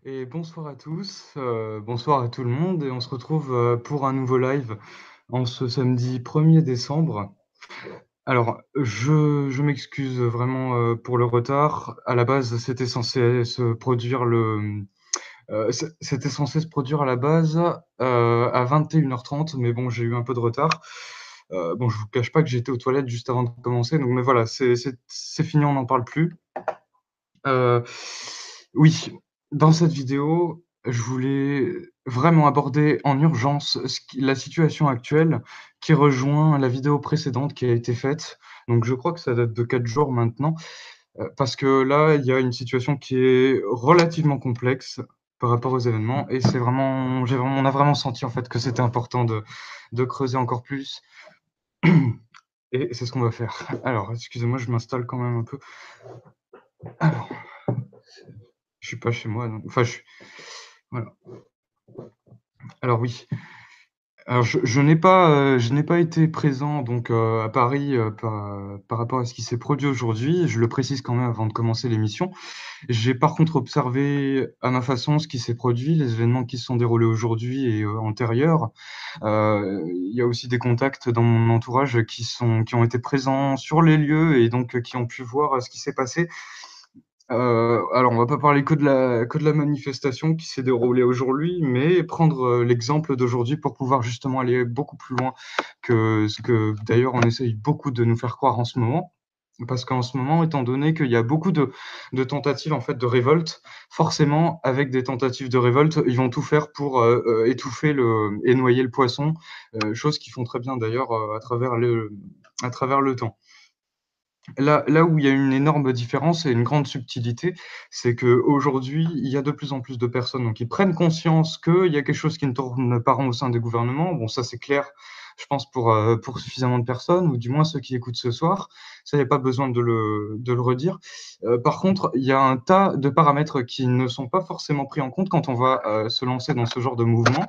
Et bonsoir à tous, bonsoir à tout le monde et on se retrouve, pour un nouveau live en ce samedi 1er décembre. Alors, je m'excuse vraiment, pour le retard. À la base, c'était censé se produire c'était censé se produire à la base, à 21h30, mais bon, j'ai eu un peu de retard. Bon, je vous cache pas que j'étais aux toilettes juste avant de commencer, donc mais voilà, c'est fini, on n'en parle plus. Heu, oui, dans cette vidéo, je voulais vraiment aborder en urgence la situation actuelle qui rejoint la vidéo précédente qui a été faite. Donc je crois que ça date de 4 jours maintenant, parce que là, il y a une situation qui est relativement complexe par rapport aux événements et on a vraiment senti en fait que c'était important de creuser encore plus et c'est ce qu'on va faire. Alors excusez-moi, je m'installe quand même un peu. Alors, je suis pas chez moi donc enfin voilà. Alors oui, alors je n'ai pas été présent donc à Paris, par rapport à ce qui s'est produit aujourd'hui. Je le précise quand même avant de commencer l'émission. J'ai par contre observé à ma façon ce qui s'est produit, les événements qui se sont déroulés aujourd'hui et antérieurs. Il y a aussi des contacts dans mon entourage qui ont été présents sur les lieux et donc qui ont pu voir, ce qui s'est passé. Alors on va pas parler que de la manifestation qui s'est déroulée aujourd'hui, mais prendre, l'exemple d'aujourd'hui pour pouvoir justement aller beaucoup plus loin que ce que d'ailleurs on essaye beaucoup de nous faire croire en ce moment. Parce qu'en ce moment, étant donné qu'il y a beaucoup de tentatives en fait de révolte, forcément avec des tentatives de révolte, ils vont tout faire pour, étouffer le et noyer le poisson, chose qu'ils font très bien d'ailleurs, à travers le temps. Là où il y a une énorme différence et une grande subtilité, c'est qu'aujourd'hui, il y a de plus en plus de personnes donc qui prennent conscience qu'il y a quelque chose qui ne tourne pas rond au sein des gouvernements. Bon, ça, c'est clair, je pense pour suffisamment de personnes ou du moins ceux qui écoutent ce soir. Ça, il y a pas besoin de le redire. Par contre, il y a un tas de paramètres qui ne sont pas forcément pris en compte quand on va, se lancer dans ce genre de mouvement.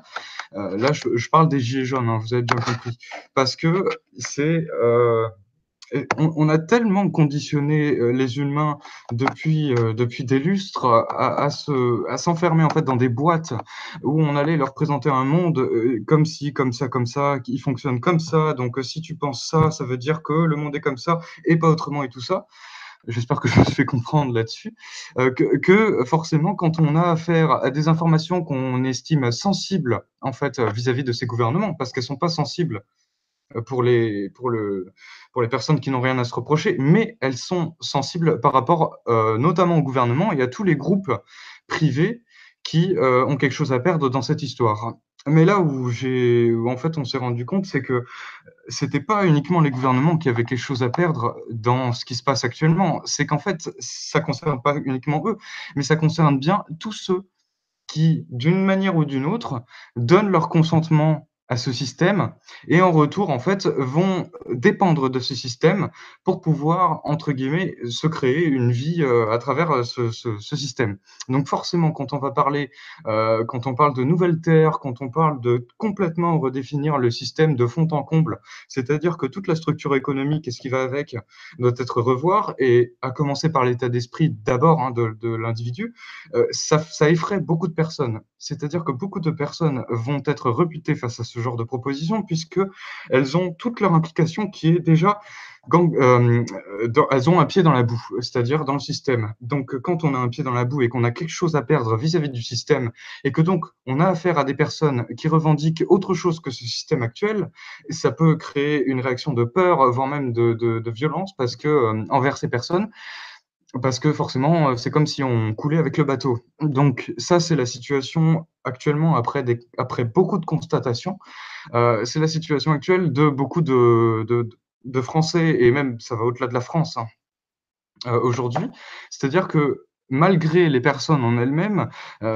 Là, je parle des gilets jaunes, hein, vous avez bien compris. Parce que c'est, et on a tellement conditionné, les humains depuis des lustres à s'enfermer en fait dans des boîtes où on allait leur présenter un monde, comme ci, comme ça, qui fonctionne comme ça, donc si tu penses ça, ça veut dire que le monde est comme ça et pas autrement et tout ça. J'espère que je me fais comprendre là-dessus, que forcément quand on a affaire à des informations qu'on estime sensibles en fait, vis-à-vis de ces gouvernements, parce qu'elles sont pas sensibles pour les personnes qui n'ont rien à se reprocher, mais elles sont sensibles par rapport, notamment au gouvernement et à tous les groupes privés qui, ont quelque chose à perdre dans cette histoire. Mais là où en fait on s'est rendu compte, c'est que c'était pas uniquement les gouvernements qui avaient quelque chose à perdre dans ce qui se passe actuellement. C'est qu'en fait, ça concerne pas uniquement eux, mais ça concerne bien tous ceux qui, d'une manière ou d'une autre, donnent leur consentement à ce système et en retour, en fait, vont dépendre de ce système pour pouvoir, entre guillemets, «se créer une vie», à travers, ce système. Donc forcément, quand on parle de nouvelles terres, quand on parle de complètement redéfinir le système de fond en comble, c'est-à-dire que toute la structure économique et ce qui va avec doit être revoir et à commencer par l'état d'esprit d'abord, hein, de l'individu, ça effraie beaucoup de personnes. C'est-à-dire que beaucoup de personnes vont être rebutées face à ce genre de proposition puisqu'elles ont toute leur implication qui est déjà elles ont un pied dans la boue, c'est-à-dire dans le système. Donc, quand on a un pied dans la boue et qu'on a quelque chose à perdre vis-à-vis du système et que donc on a affaire à des personnes qui revendiquent autre chose que ce système actuel, ça peut créer une réaction de peur, voire même de violence parce que, envers ces personnes parce que forcément, c'est comme si on coulait avec le bateau. Donc ça, c'est la situation actuellement après beaucoup de constatations. C'est la situation actuelle de beaucoup de Français et même ça va au-delà de la France, hein, aujourd'hui. C'est-à-dire que malgré les personnes en elles-mêmes,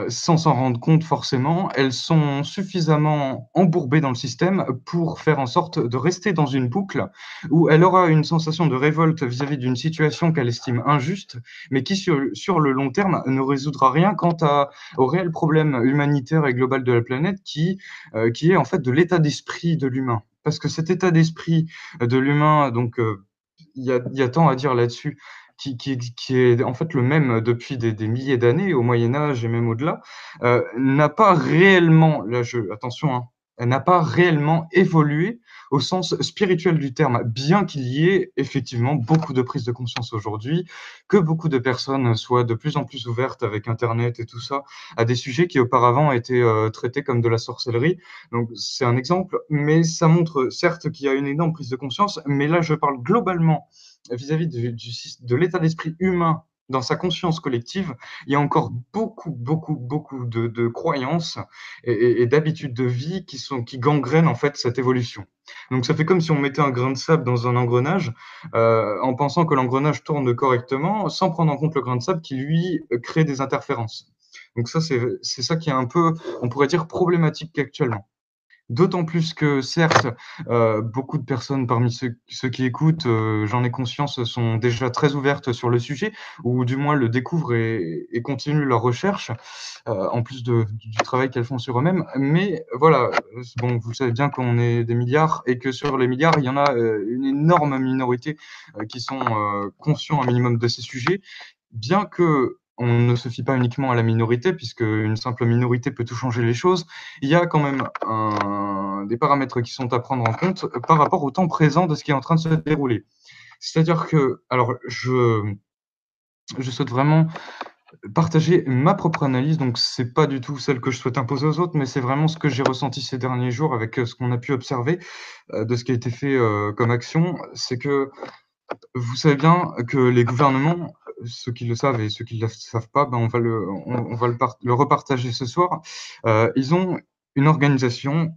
sans s'en rendre compte forcément, elles sont suffisamment embourbées dans le système pour faire en sorte de rester dans une boucle où elle aura une sensation de révolte vis-à-vis d'une situation qu'elle estime injuste, mais qui sur le long terme ne résoudra rien quant au réel problème humanitaire et global de la planète qui est en fait de l'état d'esprit de l'humain. Parce que cet état d'esprit de l'humain donc il y a tant à dire là-dessus qui est en fait le même depuis des milliers d'années, au Moyen Âge et même au-delà, n'a pas réellement, là je attention, hein, elle n'a pas réellement évolué au sens spirituel du terme, bien qu'il y ait effectivement beaucoup de prise de conscience aujourd'hui, que beaucoup de personnes soient de plus en plus ouvertes avec internet et tout ça, à des sujets qui auparavant étaient, traités comme de la sorcellerie. Donc c'est un exemple, mais ça montre certes qu'il y a une énorme prise de conscience, mais là je parle globalement vis-à-vis de l'état d'esprit humain dans sa conscience collective. Il y a encore beaucoup de croyances et d'habitudes de vie qui gangrènent en fait cette évolution. Donc ça fait comme si on mettait un grain de sable dans un engrenage, en pensant que l'engrenage tourne correctement, sans prendre en compte le grain de sable qui lui, crée des interférences. Donc ça, c'est ça qui est un peu, on pourrait dire, problématique actuellement. D'autant plus que certes, beaucoup de personnes parmi ceux qui écoutent, j'en ai conscience, sont déjà très ouvertes sur le sujet ou du moins le découvrent et continuent leur recherche, en plus du travail qu'elles font sur eux-mêmes. Mais voilà, bon, vous savez bien qu'on est des milliards et que sur les milliards, il y en a, une énorme minorité, qui sont, conscients un minimum de ces sujets. Bien qu'on ne se fie pas uniquement à la minorité, puisque une simple minorité peut tout changer les choses, il y a quand même des paramètres qui sont à prendre en compte par rapport au temps présent de ce qui est en train de se dérouler. C'est-à-dire que, alors, je souhaite vraiment partager ma propre analyse, donc c'est pas du tout celle que je souhaite imposer aux autres, mais c'est vraiment ce que j'ai ressenti ces derniers jours avec ce qu'on a pu observer de ce qui a été fait comme action. C'est que vous savez bien que les gouvernements, ceux qui le savent et ceux qui ne le savent pas, ben, on va le repartager ce soir. Ils ont une organisation,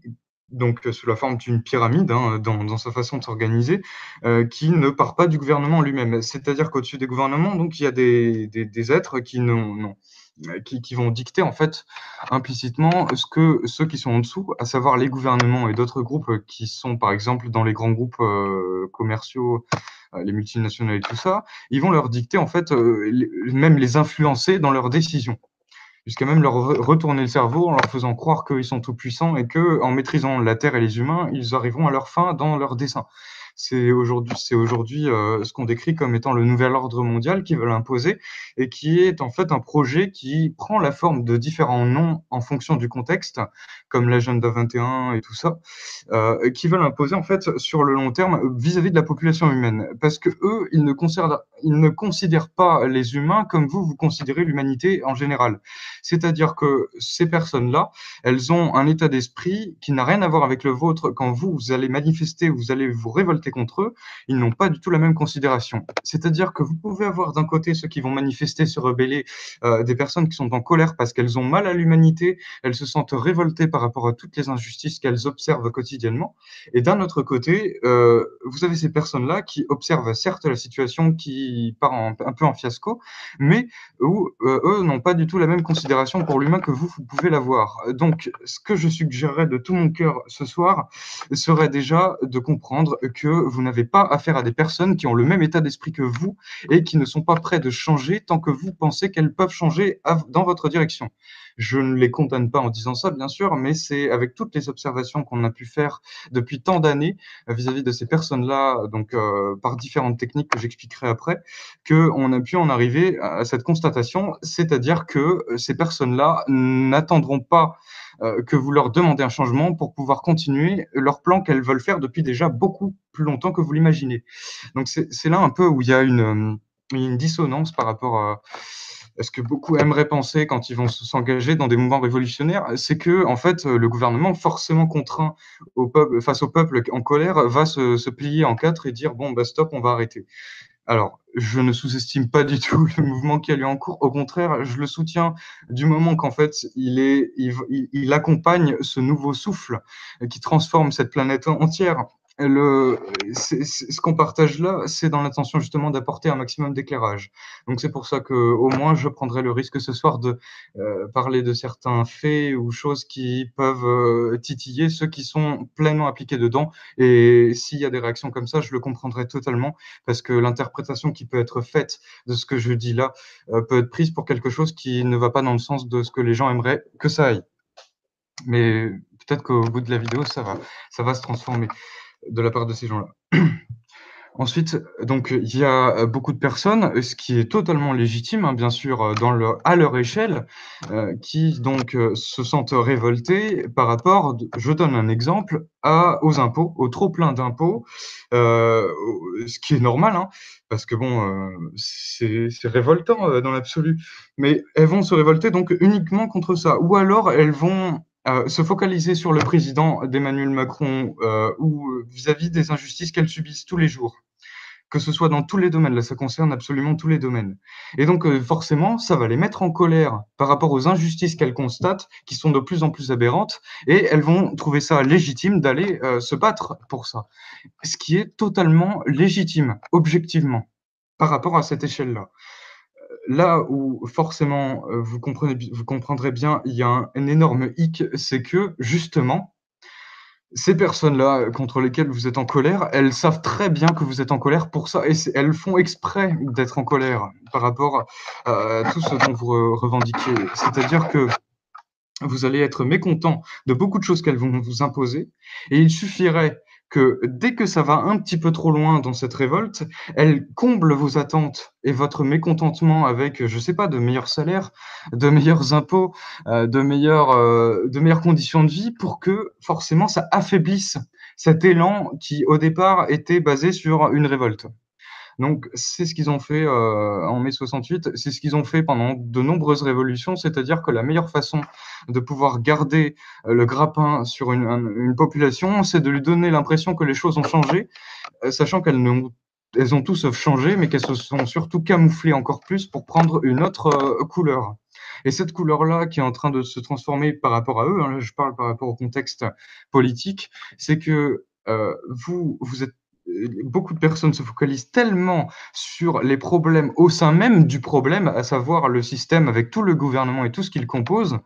donc sous la forme d'une pyramide, hein, dans sa façon de s'organiser, qui ne part pas du gouvernement lui-même. C'est-à-dire qu'au-dessus des gouvernements, donc il y a des êtres qui n'ont qui vont dicter en fait implicitement ce que ceux qui sont en dessous, à savoir les gouvernements et d'autres groupes qui sont par exemple dans les grands groupes commerciaux, les multinationales et tout ça, ils vont leur dicter en fait, même les influencer dans leurs décisions. Jusqu'à même leur retourner le cerveau en leur faisant croire qu'ils sont tout puissants et qu'en maîtrisant la Terre et les humains, ils arriveront à leur fin dans leurs desseins. C'est aujourd'hui, ce qu'on décrit comme étant le nouvel ordre mondial qu'ils veulent imposer et qui est en fait un projet qui prend la forme de différents noms en fonction du contexte, comme l'agenda 21 et tout ça, qui veulent imposer en fait sur le long terme vis-à-vis de la population humaine. Parce que eux, ils ne considèrent pas les humains comme vous considérez l'humanité en général. C'est-à-dire que ces personnes-là, elles ont un état d'esprit qui n'a rien à voir avec le vôtre. Quand vous allez manifester, vous allez vous révolter contre eux, ils n'ont pas du tout la même considération. C'est-à-dire que vous pouvez avoir d'un côté ceux qui vont manifester, se rebeller, des personnes qui sont en colère parce qu'elles ont mal à l'humanité, elles se sentent révoltées par rapport à toutes les injustices qu'elles observent quotidiennement. Et d'un autre côté, vous avez ces personnes-là qui observent certes la situation qui part un peu en fiasco, mais où, eux n'ont pas du tout la même considération pour l'humain que vous pouvez l'avoir. Donc ce que je suggérerais de tout mon cœur ce soir, serait déjà de comprendre que vous n'avez pas affaire à des personnes qui ont le même état d'esprit que vous et qui ne sont pas prêts de changer tant que vous pensez qu'elles peuvent changer dans votre direction. Je ne les condamne pas en disant ça, bien sûr, mais c'est avec toutes les observations qu'on a pu faire depuis tant d'années vis-à-vis de ces personnes-là, donc par différentes techniques que j'expliquerai après, qu'on a pu en arriver à cette constatation, c'est-à-dire que ces personnes-là n'attendront pas que vous leur demandez un changement pour pouvoir continuer leur plan qu'elles veulent faire depuis déjà beaucoup plus longtemps que vous l'imaginez. Donc c'est là un peu où il y a une dissonance par rapport à ce que beaucoup aimeraient penser quand ils vont s'engager dans des mouvements révolutionnaires, c'est que en fait, le gouvernement, forcément contraint face au peuple en colère, va se plier en 4 et dire: «Bon, bah, stop, on va arrêter». Alors, je ne sous-estime pas du tout le mouvement qui a lieu en cours. Au contraire, je le soutiens du moment qu'en fait, il accompagne ce nouveau souffle qui transforme cette planète entière. Le c'est ce qu'on partage là, c'est dans l'intention justement d'apporter un maximum d'éclairage. Donc c'est pour ça qu'au moins je prendrai le risque ce soir de, parler de certains faits ou choses qui peuvent, titiller ceux qui sont pleinement appliqués dedans et s'il y a des réactions comme ça, je le comprendrai totalement parce que l'interprétation qui peut être faite de ce que je dis là, peut être prise pour quelque chose qui ne va pas dans le sens de ce que les gens aimeraient que ça aille. Mais peut-être qu'au bout de la vidéo, ça va se transformer de la part de ces gens-là. Ensuite, donc, il y a, beaucoup de personnes, ce qui est totalement légitime, hein, bien sûr, dans leur à leur échelle, qui donc, se sentent révoltés par rapport d je donne un exemple, aux impôts, au trop plein d'impôts, au ce qui est normal, hein, parce que bon, c'est révoltant, dans l'absolu. Mais elles vont se révolter donc uniquement contre ça ou alors elles vont, se focaliser sur le président d'Emmanuel Macron, ou, vis-à-vis des injustices qu'elles subissent tous les jours. Que ce soit dans tous les domaines, là, ça concerne absolument tous les domaines et donc forcément, ça va les mettre en colère par rapport aux injustices qu'elles constatent, qui sont de plus en plus aberrantes et elles vont trouver ça légitime d'aller, se battre pour ça. Ce qui est totalement légitime, objectivement, par rapport à cette échelle-là. Là où forcément, vous comprendrez bien, il y a un énorme hic, c'est que justement, ces personnes-là, contre lesquelles vous êtes en colère, elles savent très bien que vous êtes en colère pour ça et elles font exprès d'être en colère par rapport à tout ce dont vous revendiquez. C'est-à-dire que vous allez être mécontent de beaucoup de choses qu'elles vont vous imposer et il suffirait que dès que ça va un petit peu trop loin dans cette révolte, elles comblent vos attentes et votre mécontentement avec, je sais pas, de meilleurs salaires, de meilleurs impôts, de meilleures conditions de vie pour que forcément ça affaiblisse cet élan qui au départ était basé sur une révolte. Donc c'est ce qu'ils ont fait, en mai 68, c'est ce qu'ils ont fait pendant de nombreuses révolutions, c'est-à-dire que la meilleure façon de pouvoir garder, le grappin sur une population, c'est de lui donner l'impression que les choses ont changé, sachant elles ont tout sauf changé, mais qu'elles se sont surtout camouflées encore plus pour prendre une autre, couleur et cette couleur-là qui est en train de se transformer par rapport à eux, hein, là je parle par rapport au contexte politique, c'est que, vous êtes beaucoup de personnes se focalisent tellement sur les problèmes au sein même du problème, à savoir le système avec tout le gouvernement et tout ce qu'il compose,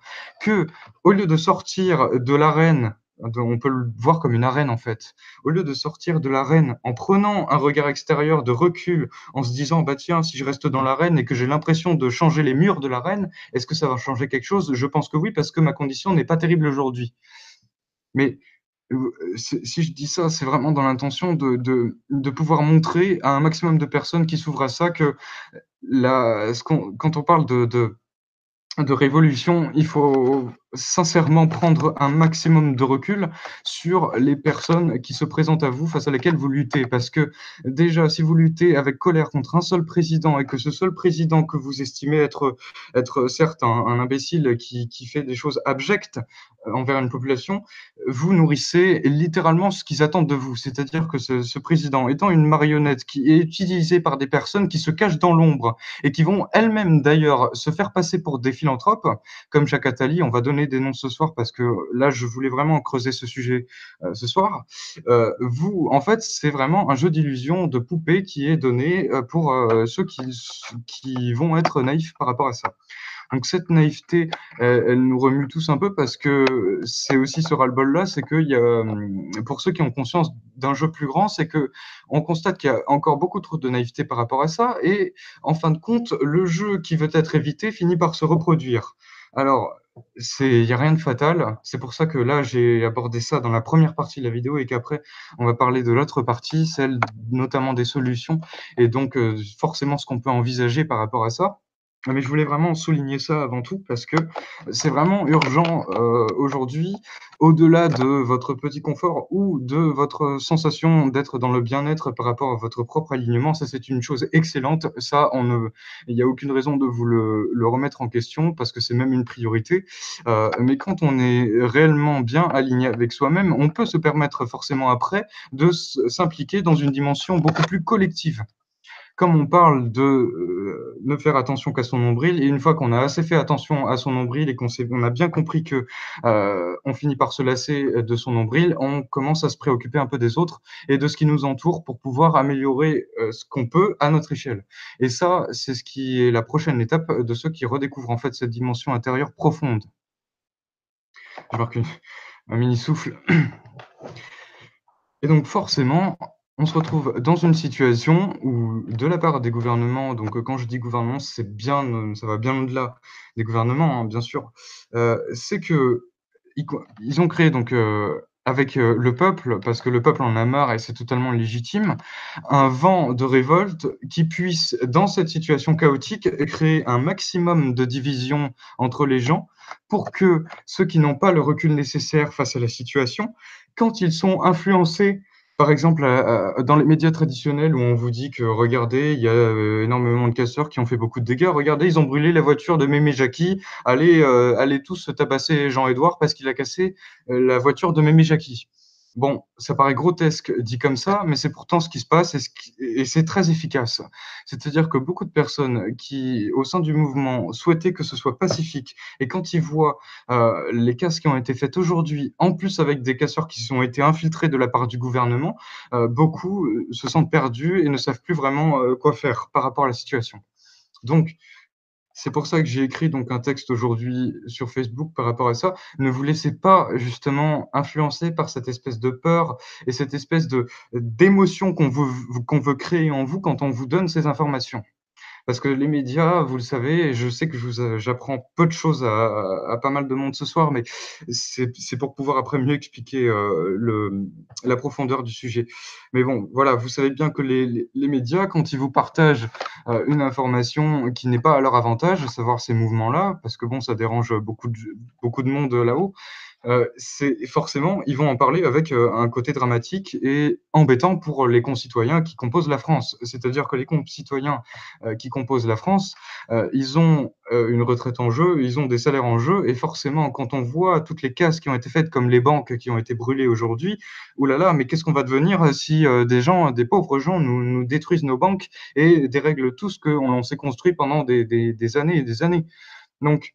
qu'au lieu de sortir de l'arène, on peut le voir comme une arène en fait. Au lieu de sortir de l'arène en prenant un regard extérieur de recul, en se disant: «Bah tiens, si je reste dans l'arène et que j'ai l'impression de changer les murs de l'arène, est-ce que ça va changer quelque chose? Je pense que oui, parce que ma condition n'est pas terrible aujourd'hui». Mais si je dis ça, c'est vraiment dans l'intention de pouvoir montrer à un maximum de personnes qui s'ouvrent à ça que la ce qu'on quand on parle de révolution, il faut sincèrement prendre un maximum de recul sur les personnes qui se présentent à vous, face à lesquelles vous luttez. Parce que déjà, si vous luttez avec colère contre un seul président et que ce seul président que vous estimez être certes un imbécile qui fait des choses abjectes envers une population, vous nourrissez littéralement ce qu'ils attendent de vous. C'est-à-dire que ce président étant une marionnette qui est utilisée par des personnes qui se cachent dans l'ombre et qui vont elles-mêmes d'ailleurs se faire passer pour des philanthropes, comme Jacques Attali. On va donner des noms ce soir parce que là, je voulais vraiment creuser ce sujet ce soir. Vous, en fait, c'est vraiment un jeu d'illusion de poupée qui est donné pour ceux qui vont être naïfs par rapport à ça. Donc cette naïveté, elle nous remue tous un peu parce que c'est aussi ce ras-le-bol-là, c'est qu'il y a, pour ceux qui ont conscience d'un jeu plus grand, c'est qu'on constate qu'il y a encore beaucoup trop de naïveté par rapport à ça et en fin de compte, le jeu qui veut être évité finit par se reproduire. Alors, il y a rien de fatal. C'est pour ça que là, j'ai abordé ça dans la première partie de la vidéo et qu'après, on va parler de l'autre partie, celle notamment des solutions et donc forcément ce qu'on peut envisager par rapport à ça. Mais je voulais vraiment souligner ça avant tout parce que c'est vraiment urgent, aujourd'hui, au-delà de votre petit confort ou de votre sensation d'être dans le bien-être par rapport à votre propre alignement. Ça, c'est une chose excellente. Ça, il y a aucune raison de vous le remettre en question parce que c'est même une priorité. Mais quand on est réellement bien aligné avec soi-même, on peut se permettre forcément après de s'impliquer dans une dimension beaucoup plus collective. Comme on parle de, ne faire attention qu'à son nombril et une fois qu'on a assez fait attention à son nombril et on a bien compris que, on finit par se lasser, de son nombril, on commence à se préoccuper un peu des autres et de ce qui nous entoure pour pouvoir améliorer, ce qu'on peut à notre échelle et ça, c'est ce qui est la prochaine étape de ceux qui redécouvrent en fait cette dimension intérieure profonde. Je marque un mini souffle. Et donc forcément, on se retrouve dans une situation où, de la part des gouvernements, donc quand je dis gouvernement, c'est bien, ça va bien au-delà des gouvernements, hein, bien sûr. C'est qu'ils ont créé donc, avec, le peuple, parce que le peuple en a marre et c'est totalement légitime, un vent de révolte qui puisse, dans cette situation chaotique, créer un maximum de division entre les gens pour que ceux qui n'ont pas le recul nécessaire face à la situation, quand ils sont influencés, par exemple, dans les médias traditionnels où on vous dit que: «Regardez, il y a, énormément de casseurs qui ont fait beaucoup de dégâts. Regardez, ils ont brûlé la voiture de Mémé Jacqui. Allez tous tabasser Jean-Édouard parce qu'il a cassé la voiture de Mémé Jacqui». Bon, ça paraît grotesque dit comme ça, mais c'est pourtant ce qui se passe et c'est très efficace. C'est-à-dire que beaucoup de personnes qui, au sein du mouvement, souhaitaient que ce soit pacifique et quand ils voient, les casses qui ont été faites aujourd'hui, en plus avec des casseurs qui ont été infiltrés de la part du gouvernement, beaucoup, se sentent perdus et ne savent plus vraiment, quoi faire par rapport à la situation. Donc c'est pour ça que j'ai écrit donc un texte aujourd'hui sur Facebook par rapport à ça. Ne vous laissez pas justement influencer par cette espèce de peur et cette espèce de d'émotion qu'on veut créer en vous quand on vous donne ces informations. Parce que les médias, vous le savez, et je sais que j'apprends peu de choses à pas mal de monde ce soir, mais c'est pour pouvoir après mieux expliquer, la profondeur du sujet. Mais bon, voilà, vous savez bien que les médias, quand ils vous partagent, une information qui n'est pas à leur avantage, à savoir ces mouvements-là, parce que bon, ça dérange, beaucoup de monde, là-haut, c'est forcément, ils vont en parler avec, un côté dramatique et embêtant pour les concitoyens qui composent la France. C'est-à-dire que les concitoyens, qui composent la France, ils ont, une retraite en jeu, ils ont des salaires en jeu et forcément quand on voit toutes les casses qui ont été faites, comme les banques qui ont été brûlées aujourd'hui, ouh là là, mais qu'est-ce qu'on va devenir, si, des pauvres gens nous détruisent nos banques et dérèglent tout ce qu'on s'est construit pendant des années et des années? Donc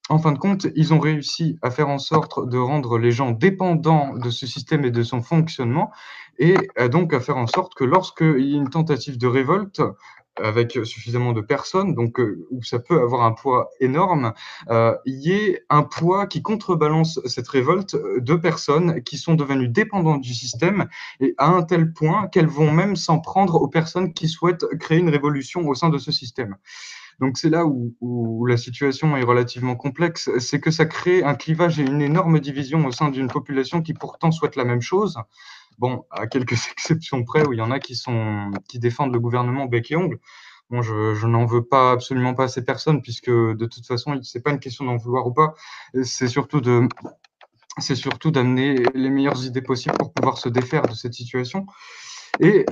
en fin de compte, ils ont réussi à faire en sorte de rendre les gens dépendants de ce système et de son fonctionnement et donc à faire en sorte que lorsqu'il y a une tentative de révolte avec suffisamment de personnes, donc où ça peut avoir un poids énorme, il y ait un poids qui contrebalance cette révolte, de personnes qui sont devenues dépendantes du système et à un tel point qu'elles vont même s'en prendre aux personnes qui souhaitent créer une révolution au sein de ce système. Donc c'est là où la situation est relativement complexe, c'est que ça crée un clivage et une énorme division au sein d'une population qui pourtant souhaite la même chose. Bon, à quelques exceptions près où il y en a qui défendent le gouvernement bec et ongles. Bon, je n'en veux pas absolument pas à ces personnes puisque de toute façon, c'est pas une question d'en vouloir ou pas, c'est surtout de c'est surtout d'amener les meilleures idées possibles pour pouvoir se défaire de cette situation. Et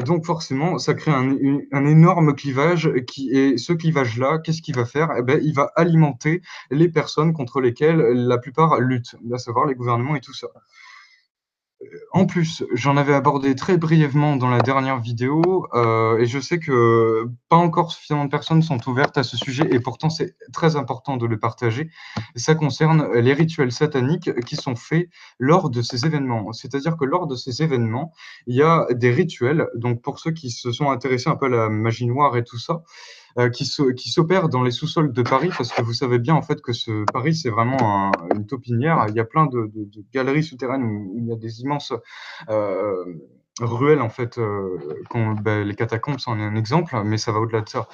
donc forcément, ça crée un énorme clivage et ce clivage-là, qu'est-ce qu'il va faire? Eh beh, il va alimenter les personnes contre lesquelles la plupart luttent, à savoir les gouvernements et tout ça. En plus, j'en avais abordé très brièvement dans la dernière vidéo, et je sais que pas encore suffisamment de personnes sont ouvertes à ce sujet et pourtant c'est très important de le partager. Ça concerne les rituels sataniques qui sont faits lors de ces événements. C'est-à-dire que lors de ces événements, il y a des rituels, donc pour ceux qui se sont intéressés un peu à la magie noire et tout ça, qui s'opère dans les sous-sols de Paris, parce que vous savez bien en fait que Paris, c'est vraiment une taupinière. Il y a plein de galeries souterraines où il y a des immenses ruelles en fait. Les catacombes, c'en est un exemple, mais ça va au-delà de ça.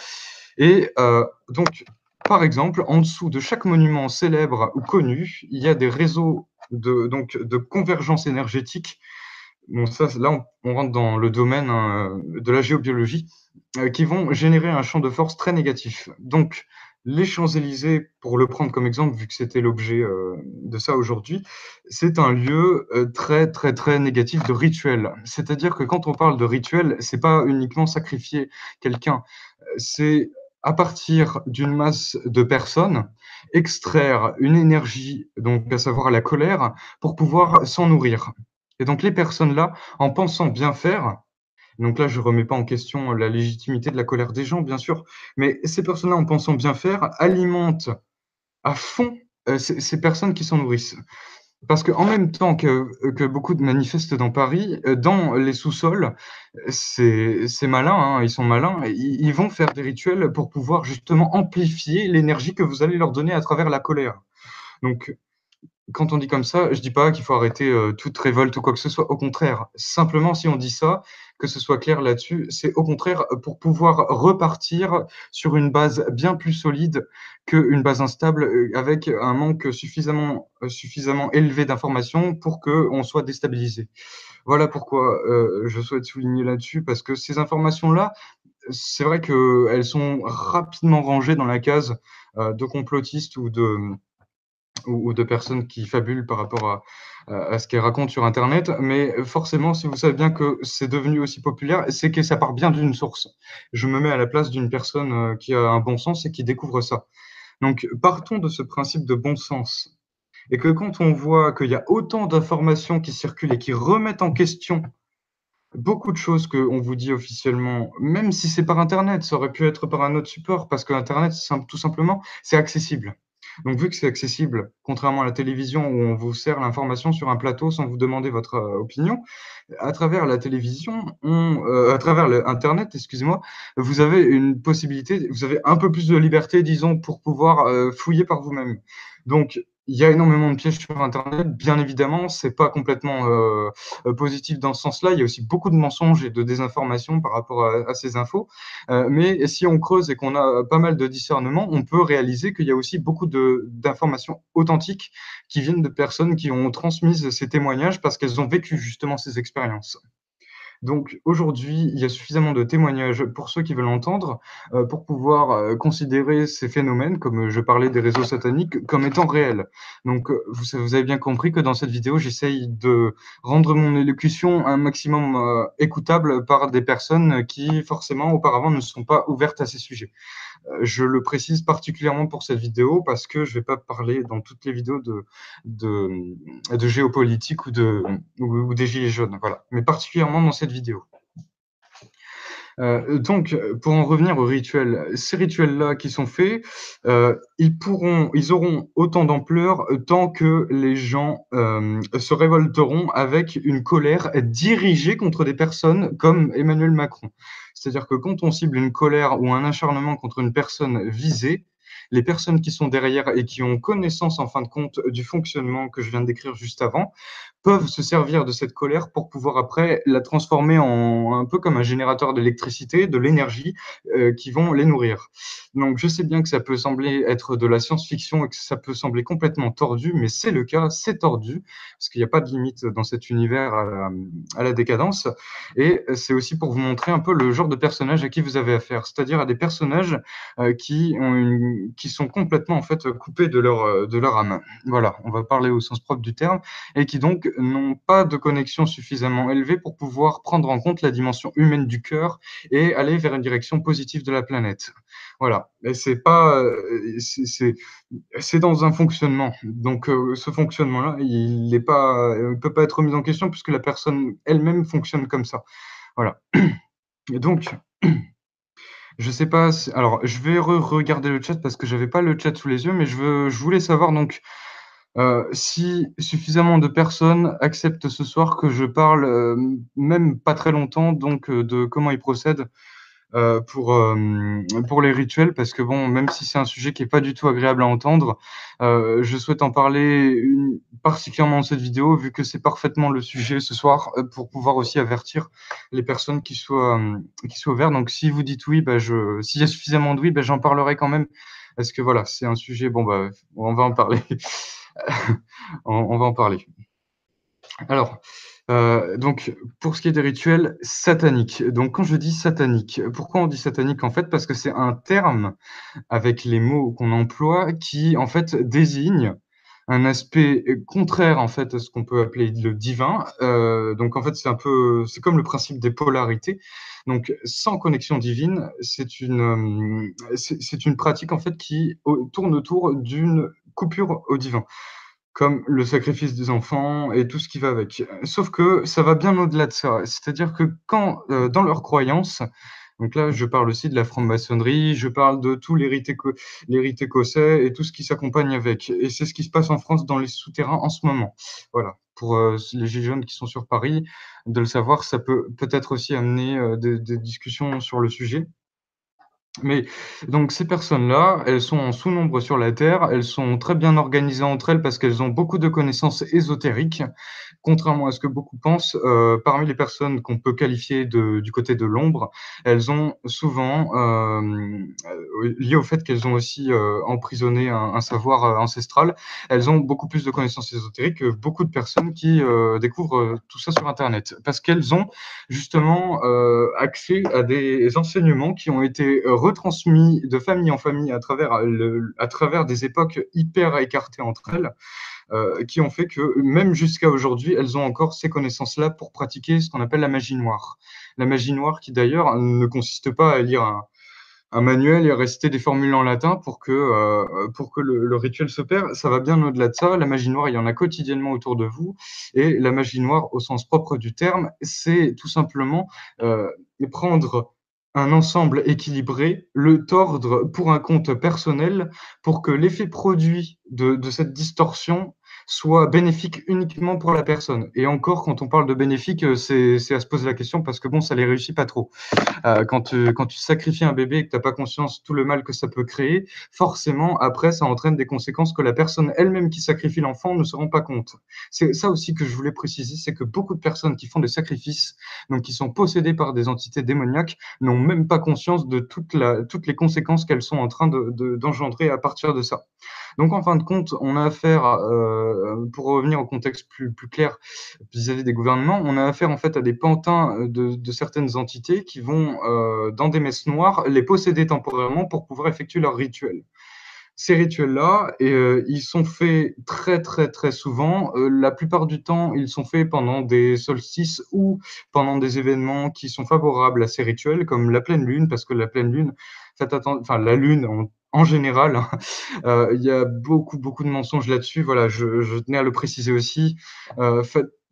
Et donc, par exemple, en dessous de chaque monument célèbre ou connu, il y a des réseaux de convergence énergétique. Bon, ça, là, on rentre dans le domaine de la géobiologie qui vont générer un champ de force très négatif. Donc, les Champs-Élysées, pour le prendre comme exemple, vu que c'était l'objet, de ça aujourd'hui, c'est un lieu, très, très, très négatif de rituel. C'est-à-dire que quand on parle de rituel, c'est pas uniquement sacrifier quelqu'un, c'est à partir d'une masse de personnes, extraire une énergie, donc à savoir la colère, pour pouvoir s'en nourrir. Et donc les personnes là, en pensant bien faire, donc là, je remets pas en question la légitimité de la colère des gens, bien sûr, mais ces personnes-là, en pensant bien faire, alimentent à fond, ces personnes qui s'en nourrissent. Parce qu'en même temps que beaucoup de manifestent dans Paris, dans les sous-sols, c'est malin, hein, ils sont malins, ils vont faire des rituels pour pouvoir justement amplifier l'énergie que vous allez leur donner à travers la colère. Donc quand on dit comme ça, je dis pas qu'il faut arrêter, toute révolte ou quoi que ce soit, au contraire. Simplement, si on dit ça, que ce soit clair là-dessus, c'est au contraire, pour pouvoir repartir sur une base bien plus solide qu'une base instable, avec un manque suffisamment élevé d'informations pour qu'on soit déstabilisé. Voilà pourquoi, je souhaite souligner là-dessus parce que ces informations-là, c'est vrai qu'elles sont rapidement rangées dans la case, de complotistes ou de personnes qui fabulent par rapport à ce qu'elles racontent sur internet. Mais forcément, si vous savez bien que c'est devenu aussi populaire, c'est que ça part bien d'une source. Je me mets à la place d'une personne, qui a un bon sens et qui découvre ça. Donc partons de ce principe de bon sens et que quand on voit qu'il y a autant d'informations qui circulent et qui remettent en question beaucoup de choses qu'on vous dit officiellement, même si c'est par internet, ça aurait pu être par un autre support parce qu'internet, tout simplement, c'est accessible. Donc vu que c'est accessible, contrairement à la télévision où on vous sert l'information sur un plateau sans vous demander votre, opinion, à travers la télévision, à travers le internet, excusez-moi, vous avez une possibilité, vous avez un peu plus de liberté, disons, pour pouvoir, fouiller par vous-même. Donc il y a énormément de pièges sur internet, bien évidemment, c'est pas complètement, positif dans ce sens-là. Il y a aussi beaucoup de mensonges et de désinformation par rapport à ces infos. Mais si on creuse et qu'on a pas mal de discernement, on peut réaliser qu'il y a aussi beaucoup d'informations authentiques qui viennent de personnes qui ont transmis ces témoignages parce qu'elles ont vécu justement ces expériences. Donc aujourd'hui, il y a suffisamment de témoignages pour ceux qui veulent entendre, pour pouvoir, considérer ces phénomènes, comme, je parlais des réseaux sataniques, comme étant réels. Donc, vous avez bien compris que dans cette vidéo, j'essaye de rendre mon élocution un maximum, écoutable par des personnes qui, forcément, auparavant, ne sont pas ouvertes à ces sujets. Je le précise particulièrement pour cette vidéo parce que je vais pas parler dans toutes les vidéos de de géopolitique ou des gilets jaunes, voilà, mais particulièrement dans cette vidéo. Donc, pour en revenir aux rituels, ces rituels-là qui sont faits, ils auront autant d'ampleur, tant que les gens, se révolteront avec une colère dirigée contre des personnes comme Emmanuel Macron. C'est-à-dire que quand on cible une colère ou un acharnement contre une personne visée, les personnes qui sont derrière et qui ont connaissance, en fin de compte, du fonctionnement que je viens de décrire juste avant, peuvent se servir de cette colère pour pouvoir après la transformer en un peu comme un générateur d'électricité, de l'énergie, qui vont les nourrir. Donc je sais bien que ça peut sembler être de la science-fiction et que ça peut sembler complètement tordu, mais c'est le cas, c'est tordu, parce qu'il n'y a pas de limite dans cet univers à la décadence. Et c'est aussi pour vous montrer un peu le genre de personnage à qui vous avez affaire, c'est-à-dire à des personnages qui sont complètement en fait coupés de leur âme. Voilà, on va parler au sens propre du terme et qui donc n'ont pas de connexion suffisamment élevée pour pouvoir prendre en compte la dimension humaine du cœur et aller vers une direction positive de la planète. Voilà, et c'est pas, c'est dans un fonctionnement. Donc, ce fonctionnement-là, il peut pas être remis en question puisque la personne elle-même fonctionne comme ça. Voilà. Et donc, je sais pas si alors je vais regarder le chat parce que j'avais pas le chat sous les yeux, mais je voulais savoir donc, si suffisamment de personnes acceptent ce soir que je parle, même pas très longtemps donc, de comment ils procèdent, pour les rituels parce que bon, même si c'est un sujet qui est pas du tout agréable à entendre, je souhaite en parler particulièrement dans cette vidéo vu que c'est parfaitement le sujet ce soir, pour pouvoir aussi avertir les personnes qui soient ouvertes. Donc si vous dites oui, bah, s'il y a suffisamment de oui, bah, j'en parlerai quand même parce que voilà, c'est un sujet bon, bah, on va en parler. On va en parler. Alors, donc pour ce qui est des rituels sataniques, donc quand je dis satanique, pourquoi on dit satanique? En fait, parce que c'est un terme avec les mots qu'on emploie qui, en fait, désigne un aspect, contraire, en fait, à ce qu'on peut appeler le divin. Donc en fait, c'est comme le principe des polarités. Donc sans connexion divine, c'est une pratique, en fait, qui tourne autour d'une coupure au divin. Comme le sacrifice des enfants et tout ce qui va avec. Sauf que ça va bien au-delà de ça. C'est-à-dire que quand, dans leurs croyances, donc là, je parle aussi de la franc-maçonnerie, je parle de tout les rites écossais et tout ce qui s'accompagne avec et c'est ce qui se passe en France dans les souterrains en ce moment. Voilà, pour, les gilets jaunes qui sont sur Paris, de le savoir, ça peut peut-être aussi amener, des discussions sur le sujet. Mais donc ces personnes-là, elles sont en sous-nombre sur la Terre, elles sont très bien organisées entre elles parce qu'elles ont beaucoup de connaissances ésotériques. Contrairement à ce que beaucoup pensent, parmi les personnes qu'on peut qualifier du côté de l'ombre, elles ont souvent, lié au fait qu'elles ont aussi, emprisonné un savoir, ancestral, elles ont beaucoup plus de connaissances ésotériques que beaucoup de personnes qui, découvrent, tout ça sur internet. Parce qu'elles ont justement, accès à des enseignements qui ont été, retransmis de famille en famille à travers des époques hyper écartées entre elles, qui ont fait que même jusqu'à aujourd'hui, elles ont encore ces connaissances-là pour pratiquer ce qu'on appelle la magie noire. La magie noire qui d'ailleurs ne consiste pas à lire un manuel et à réciter des formules en latin pour que le rituel s'opère. Ça va bien au-delà de ça. La magie noire, il y en a quotidiennement autour de vous. Et la magie noire, au sens propre du terme, c'est tout simplement prendre un ensemble équilibré, le tordre pour un compte personnel, pour que l'effet produit de cette distorsion soit bénéfique uniquement pour la personne. Et encore, quand on parle de bénéfique, c'est à se poser la question parce que bon, ça les réussit pas trop. Quand tu sacrifies un bébé et que tu as pas conscience tout le mal que ça peut créer, forcément, après, ça entraîne des conséquences que la personne elle-même qui sacrifie l'enfant ne se rend pas compte. C'est ça aussi que je voulais préciser, c'est que beaucoup de personnes qui font des sacrifices, donc qui sont possédées par des entités démoniaques, n'ont même pas conscience de toutes les conséquences qu'elles sont en train d'engendrer à partir de ça. Donc en fin de compte, on a affaire, pour revenir au contexte plus clair vis-à-vis des gouvernements, on a affaire en fait à des pantins de certaines entités qui vont, dans des messes noires, les posséder temporairement pour pouvoir effectuer leurs rituels. Ces rituels-là, ils sont faits très, très, très souvent. La plupart du temps, ils sont faits pendant des solstices ou pendant des événements qui sont favorables à ces rituels, comme la pleine lune, parce que la pleine lune, enfin la lune en général, hein, il y a beaucoup, beaucoup de mensonges là-dessus. Voilà, je tenais à le préciser aussi.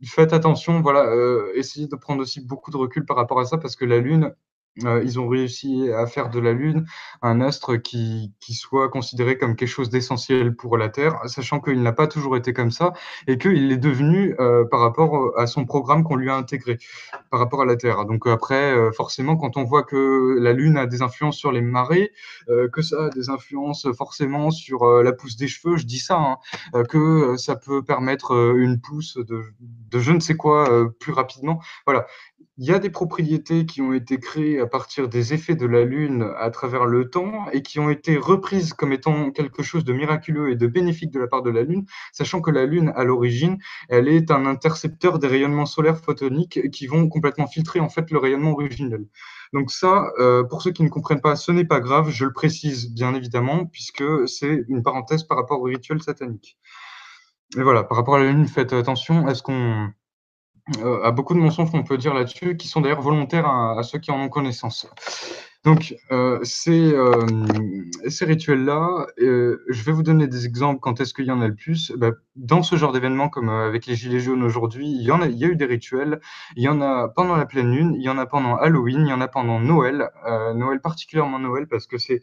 Faites attention, voilà, essayez de prendre aussi beaucoup de recul par rapport à ça, parce que la lune, ils ont réussi à faire de la lune un astre qui soit considéré comme quelque chose d'essentiel pour la Terre, sachant qu'il n'a pas toujours été comme ça et qu'il l'est devenu, par rapport, à son programme qu'on lui a intégré, par rapport à la Terre. Donc après, forcément, quand on voit que la Lune a des influences sur les marées, que ça a des influences forcément sur, la pousse des cheveux, je dis ça, hein, que, ça peut permettre, une pousse de je ne sais quoi, plus rapidement. Voilà, il y a des propriétés qui ont été créées à partir des effets de la Lune à travers le temps et qui ont été reprises comme étant quelque chose de miraculeux et de bénéfique de la part de la Lune, sachant que la Lune, à l'origine, elle est un intercepteur des rayonnements solaires photoniques qui vont complètement filtrer en fait le rayonnement originel. Donc ça, pour ceux qui ne comprennent pas, ce n'est pas grave, je le précise bien évidemment, puisque c'est une parenthèse par rapport au rituel satanique. Et voilà, par rapport à la Lune, faites attention à ce qu'on à beaucoup de mensonges qu'on peut dire là-dessus, qui sont d'ailleurs volontaires à ceux qui en ont connaissance. Donc, ces rituels-là, je vais vous donner des exemples quand est-ce qu'il y en a le plus. Bah, dans ce genre d'événements comme, avec les gilets jaunes aujourd'hui, il y a eu des rituels. Il y en a pendant la pleine lune, il y en a pendant Halloween, il y en a pendant Noël. Noël, particulièrement Noël, parce que c'est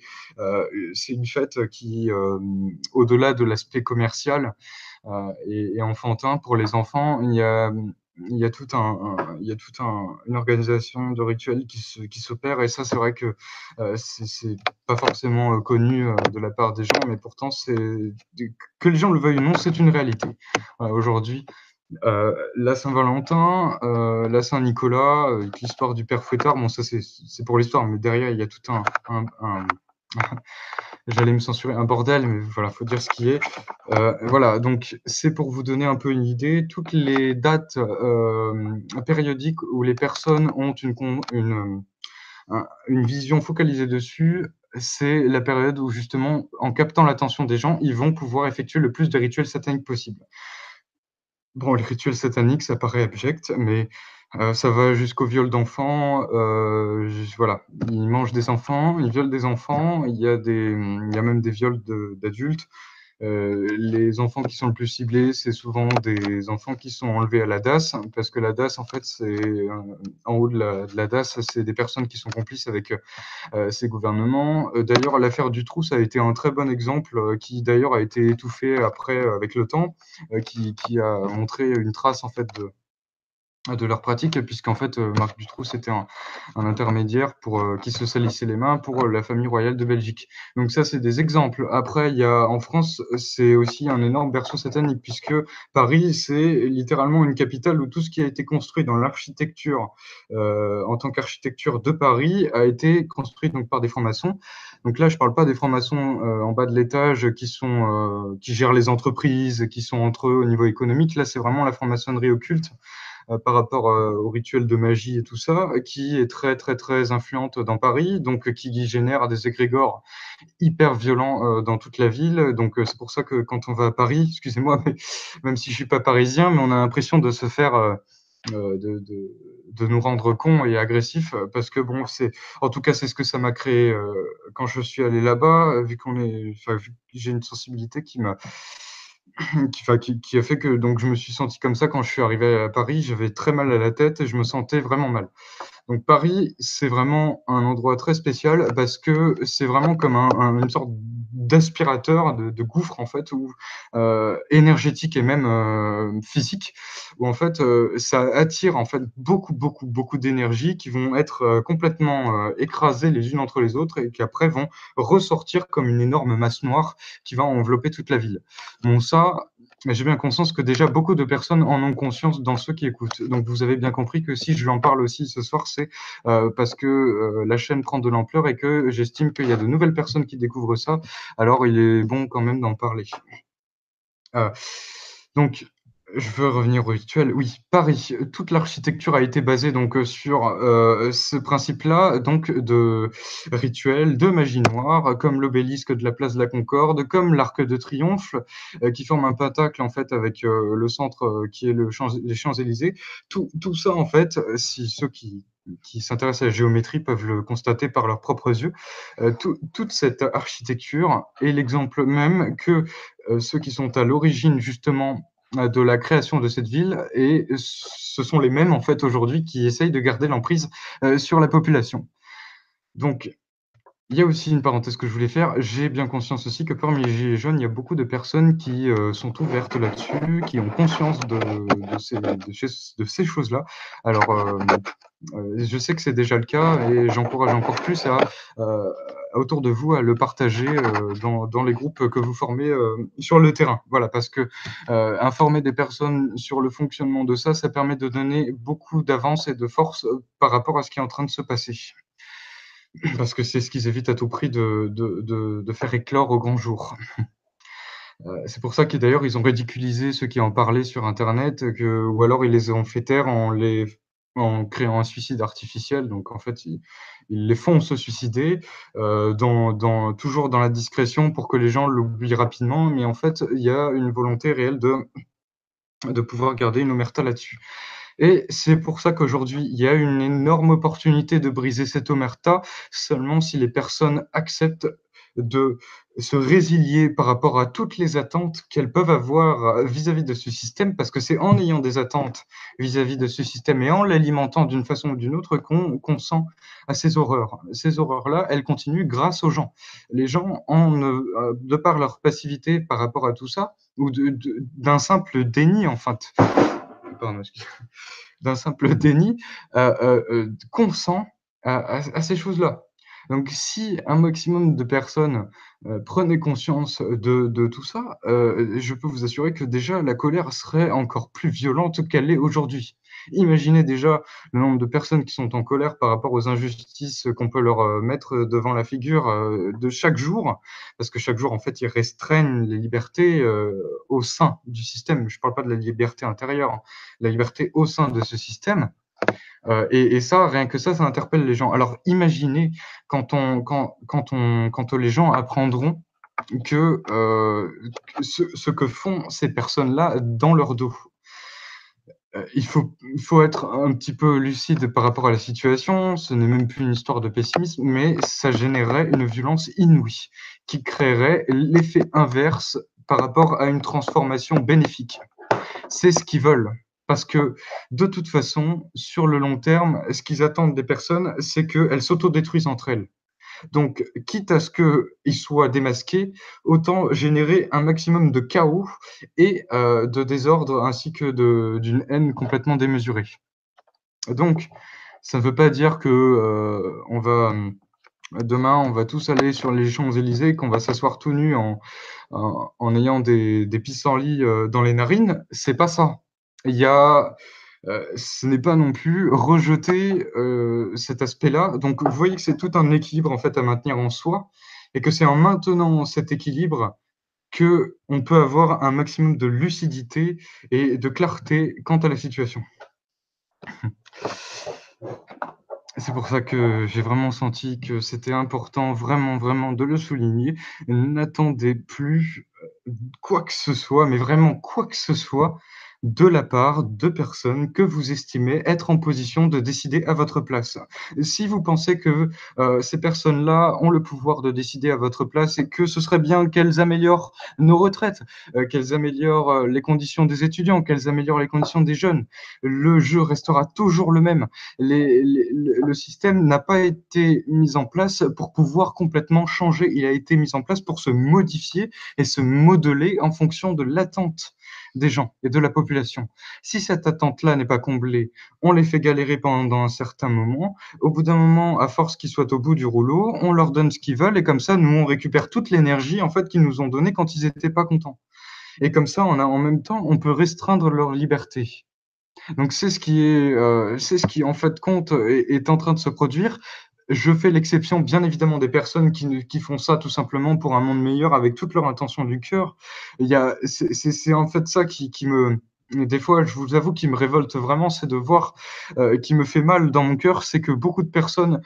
une fête qui, au-delà de l'aspect commercial, et enfantin pour les enfants, il y a tout il y a une organisation de rituels qui s'opère et ça, c'est vrai que c'est pas forcément connu de la part des gens, mais pourtant, que les gens le veuillent ou non, c'est une réalité. Voilà, aujourd'hui, la Saint-Valentin, la Saint-Nicolas, l'histoire du père Fouettard, bon, ça, c'est pour l'histoire, mais derrière, il y a tout un j'allais me censurer, un bordel, mais voilà, faut dire ce qui est. Voilà, donc c'est pour vous donner un peu une idée. Toutes les dates périodiques où les personnes ont une vision focalisée dessus, c'est la période où justement, en captant l'attention des gens, ils vont pouvoir effectuer le plus de rituels sataniques possible. Bon, les rituels sataniques, ça paraît abject, mais ça va jusqu'au viol d'enfants, j voilà. Ils mangent des enfants, ils violent des enfants, il y a même des viols d'adultes. Les enfants qui sont le plus ciblés, c'est souvent des enfants qui sont enlevés à la DASS, parce que la DASS, en fait, en haut de la DASS, c'est des personnes qui sont complices avec, ces gouvernements. D'ailleurs, l'affaire Dutroux a été un très bon exemple, qui d'ailleurs a été étouffé après avec le temps, qui a montré une trace en fait de leur pratique, puisqu'en fait, Marc Dutroux, c'était un intermédiaire pour, qui se salissait les mains pour, la famille royale de Belgique. Donc ça, c'est des exemples. Après, il y a en France, c'est aussi un énorme berceau satanique puisque Paris, c'est littéralement une capitale où tout ce qui a été construit dans l'architecture, en tant qu'architecture de Paris a été construit donc par des francs-maçons. Donc là, je parle pas des francs-maçons, en bas de l'étage qui gèrent les entreprises, qui sont entre eux au niveau économique. Là, c'est vraiment la franc-maçonnerie occulte par rapport au rituel de magie et tout ça, qui est très, très, très influente dans Paris, donc qui génère des égrégores hyper violents dans toute la ville. Donc c'est pour ça que quand on va à Paris, excusez-moi, mais même si je suis pas parisien, mais on a l'impression de se faire de nous rendre cons et agressifs parce que bon, c'est en tout cas c'est ce que ça m'a créé quand je suis allé là-bas, vu vu que j'ai une sensibilité qui m'a qui a fait que donc je me suis senti comme ça quand je suis arrivé à Paris. J'avais très mal à la tête et je me sentais vraiment mal. Donc Paris, c'est vraiment un endroit très spécial parce que c'est vraiment comme une sorte d'aspirateur, de gouffre en fait, où énergétique et même physique, où en fait ça attire en fait beaucoup, beaucoup, beaucoup d'énergie qui vont être complètement écrasées les unes entre les autres et qui après vont ressortir comme une énorme masse noire qui va envelopper toute la ville. Bon ça, mais j'ai bien conscience que déjà beaucoup de personnes en ont conscience dans ceux qui écoutent. Donc vous avez bien compris que si je l'en parle aussi ce soir, c'est parce que la chaîne prend de l'ampleur et que j'estime qu'il y a de nouvelles personnes qui découvrent ça. Alors il est bon quand même d'en parler. Heu, donc je veux revenir au rituel. Oui, Paris, toute l'architecture a été basée donc sur, ce principe-là, donc de rituel, de magie noire, comme l'obélisque de la place de la Concorde, comme l'Arc de Triomphe, qui forme un pentacle en fait avec, le centre, qui est les Champs-Élysées. Tout ça en fait, si ceux qui s'intéressent à la géométrie peuvent le constater par leurs propres yeux, toute cette architecture est l'exemple même que ceux qui sont à l'origine justement de la création de cette ville et ce sont les mêmes en fait aujourd'hui qui essayent de garder l'emprise sur la population. Donc il y a aussi une parenthèse que je voulais faire. J'ai bien conscience aussi que parmi les gilets jaunes, il y a beaucoup de personnes qui, sont ouvertes là-dessus, qui ont conscience de ces choses-là. Alors, je sais que c'est déjà le cas et j'encourage encore plus heu, autour de vous à le partager, dans les groupes que vous formez, sur le terrain. Voilà, parce que, informer des personnes sur le fonctionnement de ça, ça permet de donner beaucoup d'avance et de force, par rapport à ce qui est en train de se passer. Parce que c'est ce qu'ils évitent à tout prix de faire éclore au grand jour. C'est pour ça que d'ailleurs ils ont ridiculisé ceux qui en parlaient sur internet, ou alors ils les ont fait taire en créant un suicide artificiel. Donc en fait, ils les font se suicider, toujours dans la discrétion pour que les gens l'oublient rapidement. Mais en fait, il y a une volonté réelle de pouvoir garder une omerta là-dessus. Et c'est pour ça qu'aujourd'hui, il y a une énorme opportunité de briser cette omerta, seulement si les personnes acceptent de se résilier par rapport à toutes les attentes qu'elles peuvent avoir vis-à-vis de ce système, parce que c'est en ayant des attentes vis-à-vis de ce système et en l'alimentant d'une façon ou d'une autre qu'on sent à ces horreurs. Ces horreurs-là, elles continuent grâce aux gens. Les gens, de par leur passivité par rapport à tout ça, ou d'un simple déni, en fait, pardon, d'un simple déni, consent à ces choses-là. Donc si un maximum de personnes, prenaient conscience de tout ça, je peux vous assurer que déjà la colère serait encore plus violente qu'elle l'est aujourd'hui. Imaginez déjà le nombre de personnes qui sont en colère par rapport aux injustices qu'on peut leur, mettre devant la figure, de chaque jour. Parce que chaque jour, en fait, ils restreignent les libertés, au sein du système. Je ne parle pas de la liberté intérieure, hein, la liberté au sein de ce système. Et ça, rien que ça interpelle les gens. Alors imaginez quand les gens apprendront que, ce que font ces personnes-là dans leur dos. Il faut être un petit peu lucide par rapport à la situation. Ce n'est même plus une histoire de pessimisme, mais ça générerait une violence inouïe, qui créerait l'effet inverse par rapport à une transformation bénéfique. C'est ce qu'ils veulent. Parce que de toute façon, sur le long terme, ce qu'ils attendent des personnes, c'est qu'elles s'autodétruisent entre elles. Donc, quitte à ce qu'ils soient démasqués, autant générer un maximum de chaos et de désordre ainsi que d'une haine complètement démesurée. Donc ça ne veut pas dire que, on va, demain, on va tous aller sur les Champs-Élysées, qu'on va s'asseoir tout nus en ayant des pissenlits, dans les narines. C'est pas ça. Il y a Ce n'est pas non plus rejeter, cet aspect-là. Donc vous voyez que c'est tout un équilibre, en fait, à maintenir en soi et que c'est en maintenant cet équilibre qu'on peut avoir un maximum de lucidité et de clarté quant à la situation. C'est pour ça que j'ai vraiment senti que c'était important, vraiment, vraiment de le souligner. N'attendez plus, quoi que ce soit, mais vraiment quoi que ce soit, de la part de personnes que vous estimez être en position de décider à votre place. Si vous pensez que, ces personnes-là ont le pouvoir de décider à votre place et que ce serait bien qu'elles améliorent nos retraites, qu'elles améliorent, les conditions des étudiants, qu'elles améliorent les conditions des jeunes, le jeu restera toujours le même. Le système n'a pas été mis en place pour pouvoir complètement changer. Il a été mis en place pour se modifier et se modeler en fonction de l'attente des gens et de la population. Si cette attente-là n'est pas comblée, on les fait galérer pendant un certain moment. Au bout d'un moment, à force qu'ils soient au bout du rouleau, on leur donne ce qu'ils veulent et comme ça, nous, on récupère toute l'énergie en fait qu'ils nous ont donnée quand ils étaient pas contents. Et comme ça, on a en même temps, on peut restreindre leur liberté. Donc c'est ce qui en fait compte est en train de se produire. Je fais l'exception bien évidemment des personnes qui font ça tout simplement pour un monde meilleur avec toute leur intention du cœur. Il y a c'est en fait ça qui me des fois, je vous avoue, qui me révolte vraiment, c'est de voir, qui me fait mal dans mon cœur, c'est que beaucoup de personnes,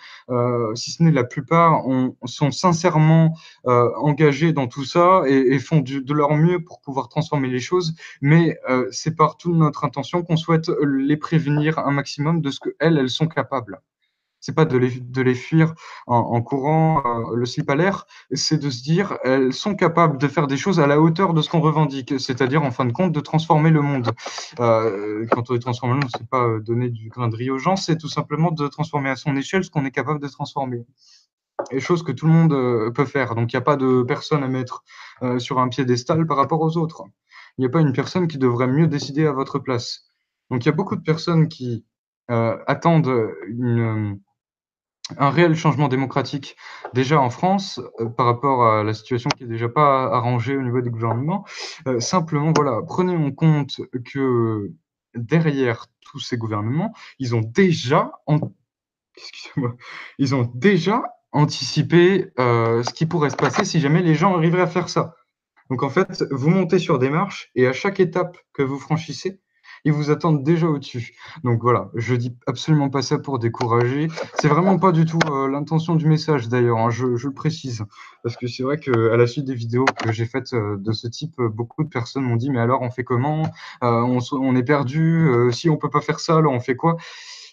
si ce n'est la plupart, sont sincèrement, engagées dans tout ça et font de leur mieux pour pouvoir transformer les choses. Mais c'est par toute notre intention qu'on souhaite les prévenir un maximum de ce qu'elles, elles sont capables. C'est pas de les fuir en courant, le slip à l'air, c'est de se dire: «Elles sont capables de faire des choses à la hauteur de ce qu'on revendique», c'est-à-dire, en fin de compte, de transformer le monde. Quand on dit transformer le monde, c'est pas, donner du grain de riz aux gens, c'est tout simplement de transformer à son échelle ce qu'on est capable de transformer et chose que tout le monde, peut faire. Donc il y a pas de personne à mettre, sur un piédestal par rapport aux autres. Il y a pas une personne qui devrait mieux décider à votre place. Donc il y a beaucoup de personnes qui, attendent, un réel changement démocratique déjà en France, par rapport à la situation qui est déjà pas arrangée au niveau du gouvernement. Simplement, voilà, prenez en compte que derrière tous ces gouvernements, ils ont déjà an excusez-moi, ils ont déjà anticipé, ce qui pourrait se passer si jamais les gens arriveraient à faire ça. Donc en fait, vous montez sur des marches et à chaque étape que vous franchissez, ils vous attendent déjà au-dessus. Donc voilà, je dis absolument pas ça pour décourager. C'est vraiment pas du tout, l'intention du message d'ailleurs, hein, je le précise. Parce que c'est vrai qu'à la suite des vidéos que j'ai faites, de ce type, beaucoup de personnes m'ont dit: «Mais alors on fait comment? On est perdu, si on peut pas faire ça, alors on fait quoi?»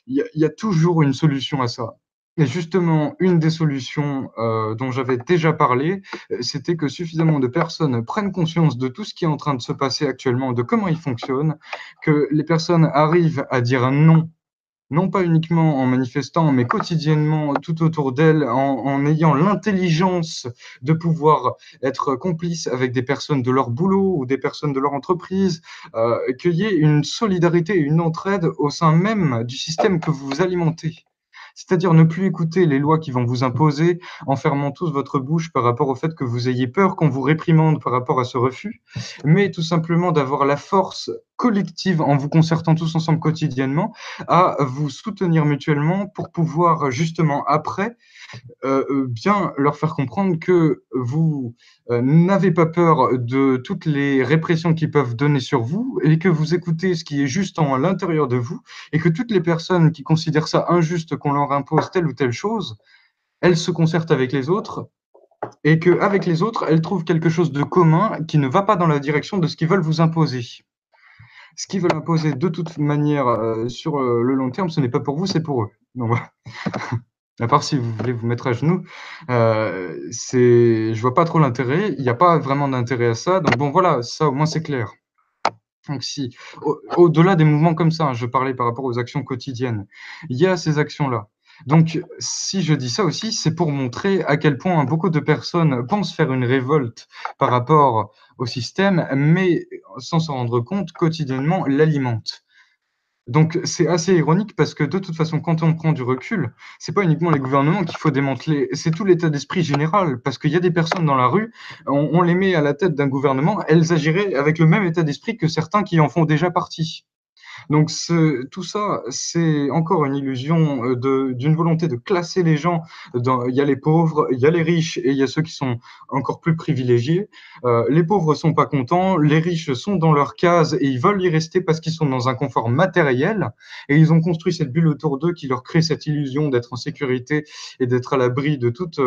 Il y a toujours une solution à ça. Et justement, une des solutions, dont j'avais déjà parlé, c'était que suffisamment de personnes prennent conscience de tout ce qui est en train de se passer actuellement, de comment il fonctionne, que les personnes arrivent à dire non, non pas uniquement en manifestant, mais quotidiennement tout autour d'elles, en ayant l'intelligence de pouvoir être complices avec des personnes de leur boulot ou des personnes de leur entreprise, qu'il y ait une solidarité et une entraide au sein même du système que vous alimentez. C'est-à-dire ne plus écouter les lois qui vont vous imposer en fermant tous votre bouche par rapport au fait que vous ayez peur qu'on vous réprimande par rapport à ce refus, mais tout simplement d'avoir la force collective en vous concertant tous ensemble quotidiennement à vous soutenir mutuellement pour pouvoir justement après bien leur faire comprendre que vous, n'avez pas peur de toutes les répressions qu'ils peuvent donner sur vous et que vous écoutez ce qui est juste en l'intérieur de vous et que toutes les personnes qui considèrent ça injuste qu'on leur impose telle ou telle chose, elles se concertent avec les autres et qu'avec les autres, elles trouvent quelque chose de commun qui ne va pas dans la direction de ce qu'ils veulent vous imposer. Ce qu'ils veulent imposer de toute manière, sur, le long terme, ce n'est pas pour vous, c'est pour eux. Donc voilà. À part si vous voulez vous mettre à genoux, je vois pas trop l'intérêt. Il y a pas vraiment d'intérêt à ça. Donc bon, voilà, ça au moins c'est clair. Donc si au-delà des mouvements comme ça, hein, je parlais par rapport aux actions quotidiennes. Il y a ces actions-là. Donc si je dis ça aussi, c'est pour montrer à quel point beaucoup de personnes pensent faire une révolte par rapport au système, mais sans s'en rendre compte, quotidiennement l'alimentent. Donc c'est assez ironique parce que de toute façon, quand on prend du recul, c'est pas uniquement les gouvernements qu'il faut démanteler, c'est tout l'état d'esprit général. Parce qu'il y a des personnes dans la rue, on les met à la tête d'un gouvernement, elles agiraient avec le même état d'esprit que certains qui en font déjà partie. Donc tout ça, c'est encore une illusion, d'une volonté de classer les gens dans il y a les pauvres, il y a les riches et il y a ceux qui sont encore plus privilégiés. Les pauvres sont pas contents, les riches sont dans leur case et ils veulent y rester parce qu'ils sont dans un confort matériel et ils ont construit cette bulle autour d'eux qui leur crée cette illusion d'être en sécurité et d'être à l'abri de toute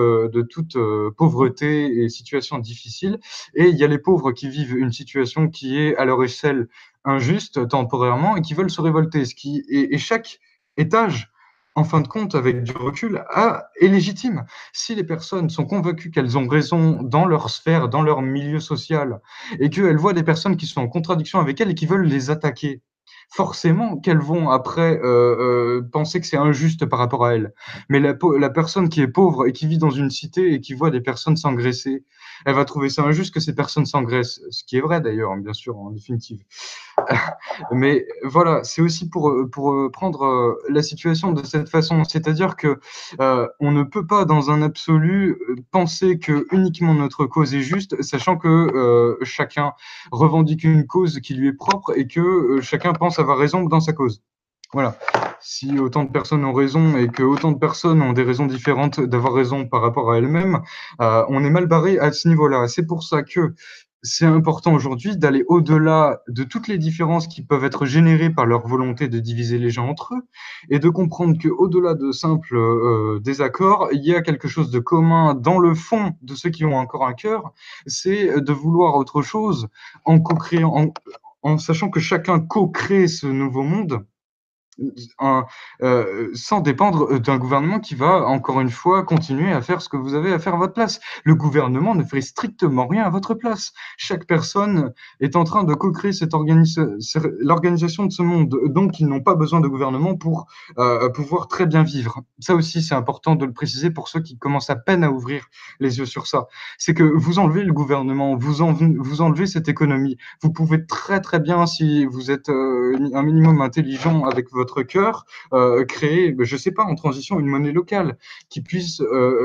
pauvreté et situation difficile. Et il y a les pauvres qui vivent une situation qui est à leur échelle injustes temporairement et qui veulent se révolter. Et chaque étage, en fin de compte, avec du recul, est légitime. Si les personnes sont convaincues qu'elles ont raison dans leur sphère, dans leur milieu social, et qu'elles voient des personnes qui sont en contradiction avec elles et qui veulent les attaquer, forcément qu'elles vont après penser que c'est injuste par rapport à elles. Mais la personne qui est pauvre et qui vit dans une cité et qui voit des personnes s'engraisser, elle va trouver ça injuste que ces personnes s'engraissent, ce qui est vrai d'ailleurs, hein, bien sûr, en définitive. Mais voilà, c'est aussi pour prendre la situation de cette façon. C'est-à-dire que on ne peut pas, dans un absolu, penser que uniquement notre cause est juste, sachant que chacun revendique une cause qui lui est propre et que chacun pense avoir raison dans sa cause. Voilà. Si autant de personnes ont raison et que autant de personnes ont des raisons différentes d'avoir raison par rapport à elles-mêmes, on est mal barré à ce niveau-là. C'est pour ça que c'est important aujourd'hui d'aller au-delà de toutes les différences qui peuvent être générées par leur volonté de diviser les gens entre eux et de comprendre qu'au-delà de simples désaccords, il y a quelque chose de commun dans le fond de ceux qui ont encore un cœur, c'est de vouloir autre chose en co-créant, en sachant que chacun co-crée ce nouveau monde un, sans dépendre d'un gouvernement qui va, encore une fois, continuer à faire ce que vous avez à faire à votre place. Le gouvernement ne fait strictement rien à votre place. Chaque personne est en train de co-créer l'organisation de ce monde. Donc, ils n'ont pas besoin de gouvernement pour pouvoir très bien vivre. Ça aussi, c'est important de le préciser pour ceux qui commencent à peine à ouvrir les yeux sur ça. C'est que vous enlevez le gouvernement, vous enlevez cette économie. Vous pouvez très très bien, si vous êtes un minimum intelligent avec votre cœur, créer, je sais pas, en transition, une monnaie locale qui puisse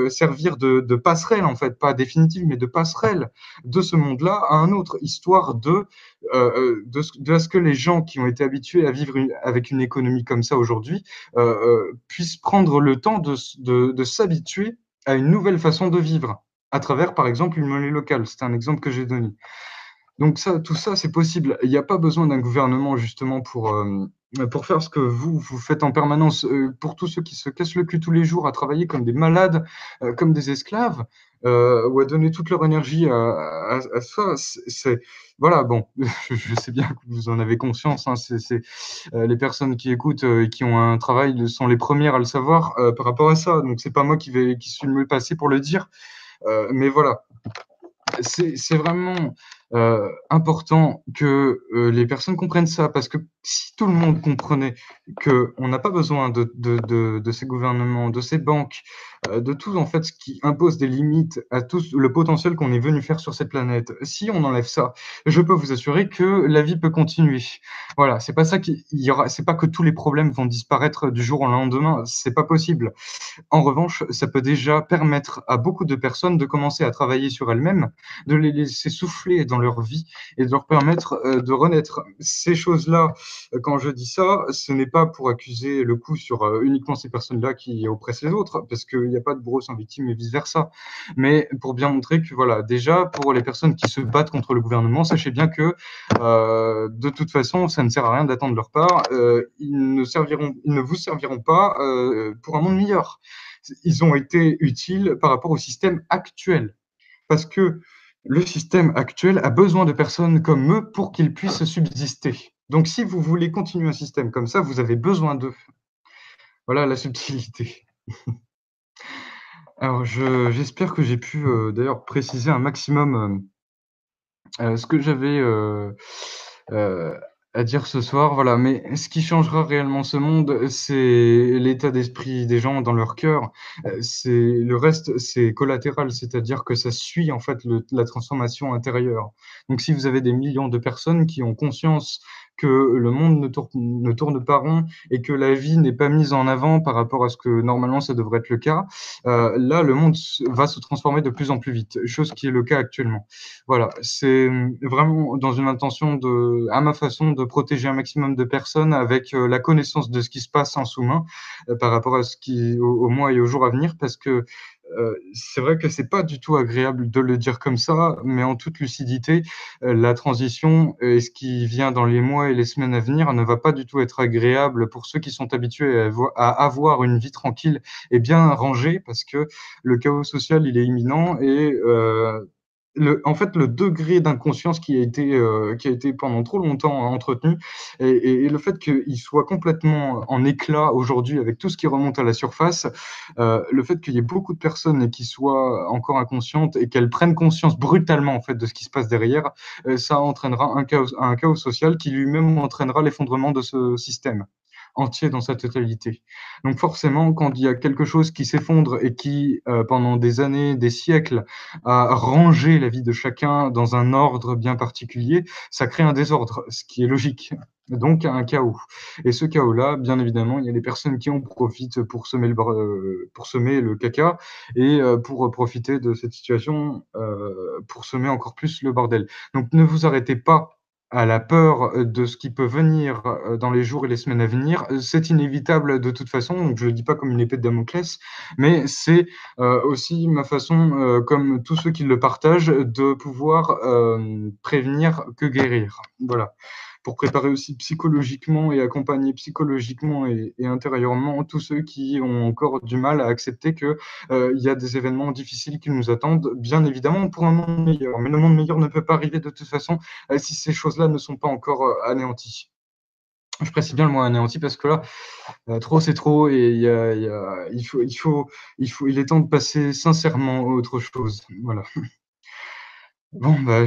servir de passerelle, en fait, pas définitive, mais de passerelle de ce monde-là à un autre, histoire de ce que les gens qui ont été habitués à vivre avec une économie comme ça aujourd'hui puissent prendre le temps de s'habituer à une nouvelle façon de vivre à travers, par exemple, une monnaie locale. C'est un exemple que j'ai donné. Donc ça, tout ça, c'est possible. Il n'y a pas besoin d'un gouvernement justement pour faire ce que vous faites en permanence. Pour tous ceux qui se cassent le cul tous les jours à travailler comme des malades, comme des esclaves, ou à donner toute leur énergie à ça, voilà, bon, je sais bien que vous en avez conscience, hein, les personnes qui écoutent et qui ont un travail sont les premières à le savoir par rapport à ça. Donc c'est pas moi qui suis le mieux passé pour le dire, mais voilà, c'est vraiment important que les personnes comprennent ça, parce que si tout le monde comprenait qu'on n'a pas besoin de ces gouvernements, de ces banques, de tout en fait ce qui impose des limites à tout le potentiel qu'on est venu faire sur cette planète. Si on enlève ça, je peux vous assurer que la vie peut continuer. Voilà, c'est pas ça qu'il y aura, c'est pas que tous les problèmes vont disparaître du jour au lendemain, c'est pas possible. En revanche, ça peut déjà permettre à beaucoup de personnes de commencer à travailler sur elles-mêmes, de les laisser souffler dans leur vie et de leur permettre de renaître. Ces choses-là, quand je dis ça, ce n'est pas pour accuser le coup sur uniquement ces personnes-là qui oppressent les autres, parce qu'il n'y a pas de bourreau sans victime et vice-versa, mais pour bien montrer que voilà, déjà pour les personnes qui se battent contre le gouvernement, sachez bien que de toute façon, ça ne sert à rien d'attendre leur part. Ils ne vous serviront pas pour un monde meilleur. Ils ont été utiles par rapport au système actuel. Parce que le système actuel a besoin de personnes comme eux pour qu'il puisse subsister. Donc si vous voulez continuer un système comme ça, vous avez besoin d'eux. Voilà la subtilité. Alors j'espère que j'ai pu d'ailleurs préciser un maximum ce que j'avais heu, à dire ce soir, voilà. Mais ce qui changera réellement ce monde, c'est l'état d'esprit des gens dans leur cœur. C'est le reste, c'est collatéral, c'est-à-dire que ça suit en fait la transformation intérieure. Donc si vous avez des millions de personnes qui ont conscience que le monde ne tourne pas rond et que la vie n'est pas mise en avant par rapport à ce que normalement ça devrait être le cas, là, le monde va se transformer de plus en plus vite, chose qui est le cas actuellement. Voilà, c'est vraiment dans une intention à ma façon, de protéger un maximum de personnes avec la connaissance de ce qui se passe en sous-main par rapport à ce qui, au mois et aux jours à venir, parce que c'est vrai que c'est pas du tout agréable de le dire comme ça, mais en toute lucidité, la transition et ce qui vient dans les mois et les semaines à venir ne va pas du tout être agréable pour ceux qui sont habitués à avoir une vie tranquille et bien rangée, parce que le chaos social, il est imminent et en fait, le degré d'inconscience qui a été pendant trop longtemps entretenu et le fait qu'il soit complètement en éclat aujourd'hui avec tout ce qui remonte à la surface, le fait qu'il y ait beaucoup de personnes qui soient encore inconscientes et qu'elles prennent conscience brutalement, en fait, de ce qui se passe derrière, ça entraînera un chaos social qui lui-même entraînera l'effondrement de ce système entier dans sa totalité. Donc forcément, quand il y a quelque chose qui s'effondre et qui, pendant des années, des siècles, a rangé la vie de chacun dans un ordre bien particulier, ça crée un désordre, ce qui est logique, donc un chaos. Et ce chaos-là, bien évidemment, il y a des personnes qui en profitent pour semer le caca et pour profiter de cette situation, pour semer encore plus le bordel. Donc ne vous arrêtez pas à la peur, de ce qui peut venir, dans les jours et les semaines à venir. C'est inévitable de toute façon, donc je le dis pas comme une épée de Damoclès, mais c'est, aussi ma façon, comme tous ceux qui le partagent, de pouvoir, prévenir que guérir. Voilà. Pour préparer aussi psychologiquement et accompagner psychologiquement et intérieurement tous ceux qui ont encore du mal à accepter que, il y a des événements difficiles qui nous attendent, bien évidemment pour un monde meilleur. Mais le monde meilleur ne peut pas arriver de toute façon, si ces choses-là ne sont pas encore, anéanties. Je précise bien le mot anéanti parce que là, trop c'est trop et il y a il est temps de passer sincèrement à autre chose. Voilà. Bon, bah,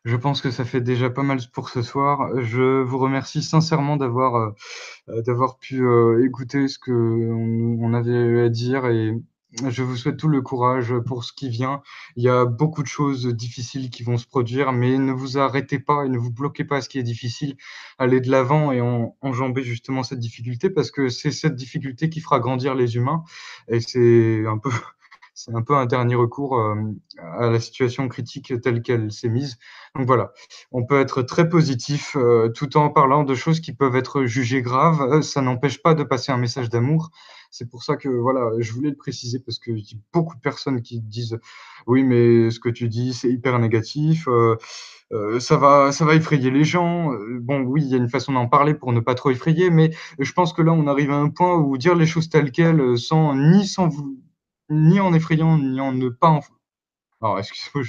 je pense que ça fait déjà pas mal pour ce soir. Je vous remercie sincèrement d'avoir pu, écouter ce qu'on avait à dire et je vous souhaite tout le courage pour ce qui vient. Il y a beaucoup de choses difficiles qui vont se produire, mais ne vous arrêtez pas et ne vous bloquez pas à ce qui est difficile. Allez de l'avant et enjambez justement cette difficulté parce que c'est cette difficulté qui fera grandir les humains et c'est un peu un dernier recours, à la situation critique telle qu'elle s'est mise. Donc voilà, on peut être très positif, tout en parlant de choses qui peuvent être jugées graves. Ça n'empêche pas de passer un message d'amour. C'est pour ça que voilà, je voulais le préciser parce qu'il y a beaucoup de personnes qui disent: «Oui, mais ce que tu dis, c'est hyper négatif, ça va effrayer les gens». Bon, oui, il y a une façon d'en parler pour ne pas trop effrayer, mais je pense que là, on arrive à un point où dire les choses telles quelles, sans vous ni en effrayant, ni en ne pas en alors excusez-moi,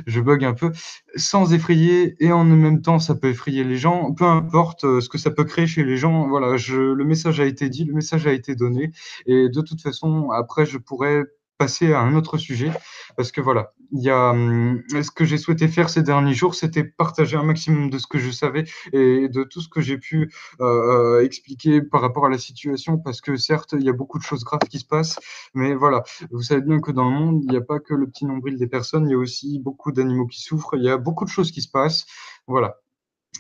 je bug un peu. Sans effrayer et en même temps, ça peut effrayer les gens, peu importe, ce que ça peut créer chez les gens, voilà, le message a été dit, le message a été donné et de toute façon, après, je pourrais passer à un autre sujet parce que voilà, ce que j'ai souhaité faire ces derniers jours, c'était partager un maximum de ce que je savais et de tout ce que j'ai pu, expliquer par rapport à la situation parce que certes, il y a beaucoup de choses graves qui se passent, mais voilà, vous savez bien que dans le monde, il n'y a pas que le petit nombril des personnes, il y a aussi beaucoup d'animaux qui souffrent, il y a beaucoup de choses qui se passent. Voilà.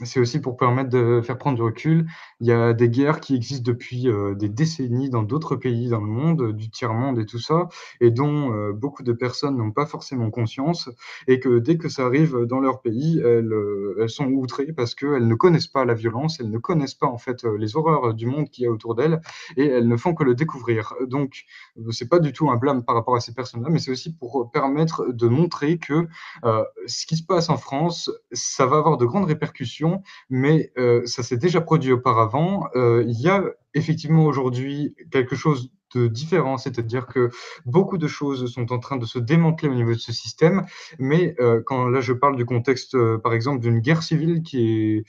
C'est aussi pour permettre de faire prendre du recul. Il y a des guerres qui existent depuis, des décennies dans d'autres pays dans le monde, du tiers-monde et tout ça et dont, beaucoup de personnes n'ont pas forcément conscience et que dès que ça arrive dans leur pays, elles sont outrées parce qu'elles ne connaissent pas la violence, elles ne connaissent pas en fait, les horreurs du monde qu'il y a autour d'elles et elles ne font que le découvrir. Donc, c'est pas du tout un blâme par rapport à ces personnes-là, mais c'est aussi pour, permettre de montrer que, ce qui se passe en France, ça va avoir de grandes répercussions, mais ça s'est déjà produit auparavant. Il y a effectivement aujourd'hui quelque chose de différent, c'est-à-dire que beaucoup de choses sont en train de se démanteler au niveau de ce système, mais quand là je parle du contexte, par exemple d'une guerre civile qui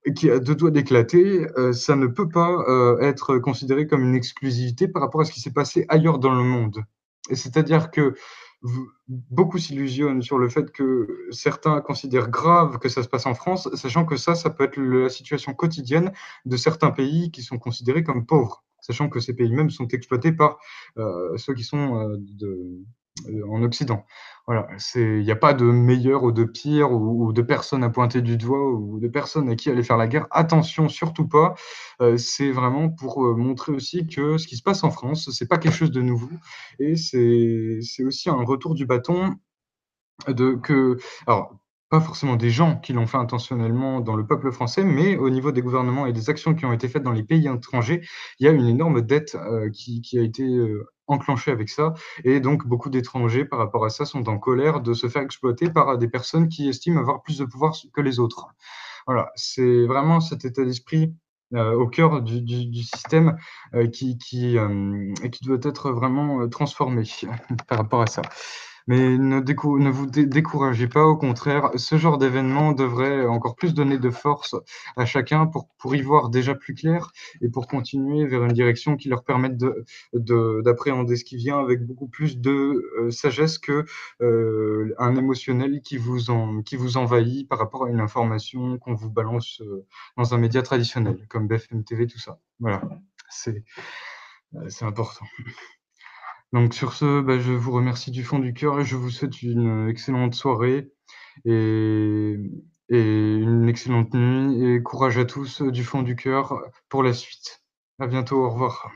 est à 2 doigts d'éclater, ça ne peut pas, être considéré comme une exclusivité par rapport à ce qui s'est passé ailleurs dans le monde. Et c'est-à-dire que beaucoup s'illusionnent sur le fait que certains considèrent grave que ça se passe en France, sachant que ça peut être la situation quotidienne de certains pays qui sont considérés comme pauvres, sachant que ces pays même sont exploités par, ceux qui sont, en Occident. Voilà, il y a pas de meilleur ou de pire ou de personne à pointer du doigt ou de personne à qui aller faire la guerre. Attention, surtout pas. C'est vraiment pour, montrer aussi que ce qui se passe en France, c'est pas quelque chose de nouveau et c'est aussi un retour du bâton de que alors, pas forcément des gens qui l'ont fait intentionnellement dans le peuple français, mais au niveau des gouvernements et des actions qui ont été faites dans les pays étrangers, il y a une énorme dette, qui a été, enclenchée avec ça et donc beaucoup d'étrangers, par rapport à ça, sont en colère de se faire exploiter par, des personnes qui estiment avoir plus de pouvoir que les autres. Voilà, c'est vraiment cet état d'esprit, au cœur du système, qui doit être vraiment, transformé par rapport à ça. Mais ne vous découragez pas, au contraire, ce genre d'événement devrait encore plus donner de force à chacun pour y voir déjà plus clair et pour continuer vers une direction qui leur permette d'appréhender ce qui vient avec beaucoup plus de, sagesse que, un émotionnel qui vous envahit par rapport à une information qu'on vous balance, dans un média traditionnel comme BFM TV, tout ça. Voilà, c'est, c'est important. Donc sur ce, bah, je vous remercie du fond du cœur et je vous souhaite une excellente soirée et et une excellente nuit et courage à tous, du fond du cœur pour la suite. À bientôt, au revoir.